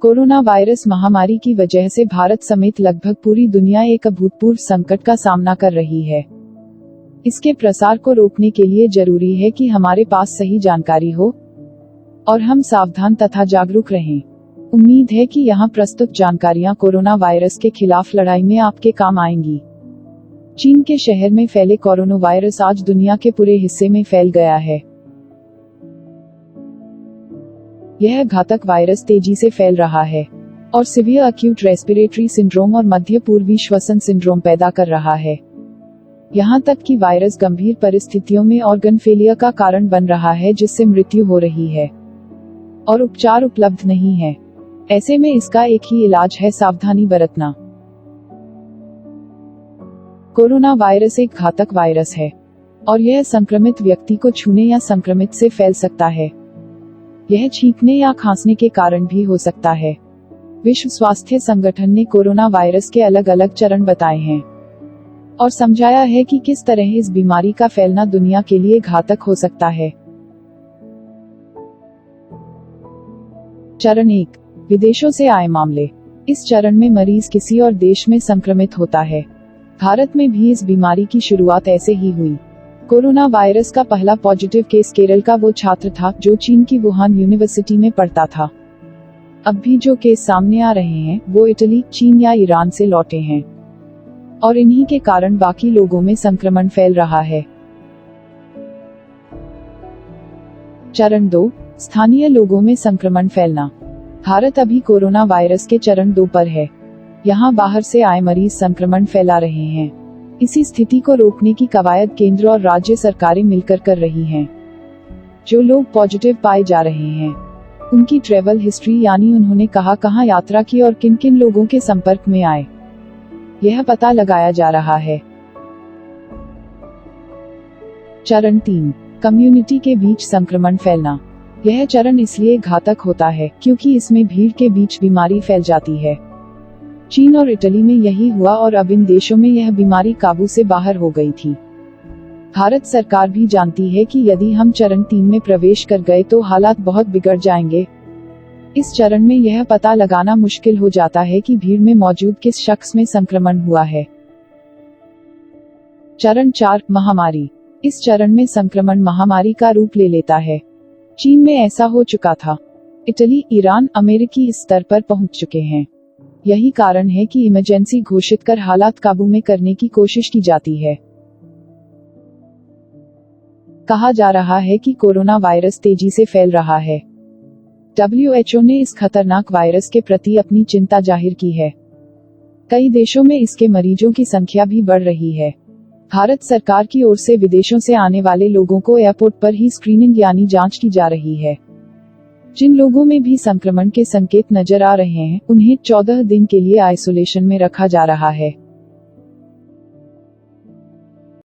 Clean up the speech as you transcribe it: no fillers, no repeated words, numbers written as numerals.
Corona virus महामारी की वजह से भारत समेत लगभग पूरी दुनिया एक अभूतपूर्व संकट का सामना कर रही है। इसके प्रसार को रोकने के लिए जरूरी है कि हमारे पास सही जानकारी हो और हम सावधान तथा जागरूक रहें। उम्मीद है कि यहाँ प्रस्तुत जानकारियाँ कोरोना वायरस के खिलाफ लड़ाई में आपके काम आएंगी। चीन के शहर में फैले कोरोना वायरस आज दुनिया के पूरे हिस्से में फैल गया है। यह घातक वायरस तेजी से फैल रहा है और सीवियर एक्यूट रेस्पिरेटरी सिंड्रोम और मध्य पूर्वी श्वसन सिंड्रोम पैदा कर रहा है। यहाँ तक कि वायरस गंभीर परिस्थितियों में ऑर्गन फेलियर का कारण बन रहा है, जिससे मृत्यु हो रही है और उपचार उपलब्ध नहीं है। ऐसे में इसका एक ही इलाज है, सावधानी बरतना। कोरोना वायरस एक घातक वायरस है और यह संक्रमित व्यक्ति को छूने या संक्रमित से फैल सकता है। यह छींकने या खांसने के कारण भी हो सकता है। विश्व स्वास्थ्य संगठन ने कोरोना वायरस के अलग अलग चरण बताए हैं और समझाया है कि किस तरह इस बीमारी का फैलना दुनिया के लिए घातक हो सकता है। चरण 1, विदेशों से आए मामले। इस चरण में मरीज किसी और देश में संक्रमित होता है। भारत में भी इस बीमारी की शुरुआत ऐसे ही हुई। कोरोना वायरस का पहला पॉजिटिव केस केरल का वो छात्र था जो चीन की वुहान यूनिवर्सिटी में पढ़ता था। अब भी जो केस सामने आ रहे हैं वो इटली, चीन या ईरान से लौटे हैं और इन्हीं के कारण बाकी लोगों में संक्रमण फैल रहा है। चरण 2, स्थानीय लोगों में संक्रमण फैलना। भारत अभी कोरोना वायरस के चरण 2 पर है। यहाँ बाहर से आए मरीज संक्रमण फैला रहे हैं। इसी स्थिति को रोकने की कवायद केंद्र और राज्य सरकारें मिलकर कर रही हैं। जो लोग पॉजिटिव पाए जा रहे हैं उनकी ट्रैवल हिस्ट्री, यानी उन्होंने कहाँ यात्रा की और किन किन लोगों के संपर्क में आए, यह पता लगाया जा रहा है। चरण 3, कम्युनिटी के बीच संक्रमण फैलना। यह चरण इसलिए घातक होता है क्योंकि इसमें भीड़ के बीच बीमारी फैल जाती है। चीन और इटली में यही हुआ और अब इन देशों में यह बीमारी काबू से बाहर हो गई थी। भारत सरकार भी जानती है कि यदि हम चरण 3 में प्रवेश कर गए तो हालात बहुत बिगड़ जाएंगे। इस चरण में यह पता लगाना मुश्किल हो जाता है कि भीड़ में मौजूद किस शख्स में संक्रमण हुआ है। चरण 4, महामारी। इस चरण में संक्रमण महामारी का रूप ले लेता है। चीन में ऐसा हो चुका था। इटली, ईरान, अमेरिकी इस स्तर पर पहुंच चुके हैं। यही कारण है कि इमरजेंसी घोषित कर हालात काबू में करने की कोशिश की जाती है। कहा जा रहा है कि कोरोना वायरस तेजी से फैल रहा है। WHO ने इस खतरनाक वायरस के प्रति अपनी चिंता जाहिर की है। कई देशों में इसके मरीजों की संख्या भी बढ़ रही है। भारत सरकार की ओर से विदेशों से आने वाले लोगों को एयरपोर्ट पर ही स्क्रीनिंग यानी जांच की जा रही है। जिन लोगों में भी संक्रमण के संकेत नजर आ रहे हैं उन्हें 14 दिन के लिए आइसोलेशन में रखा जा रहा है।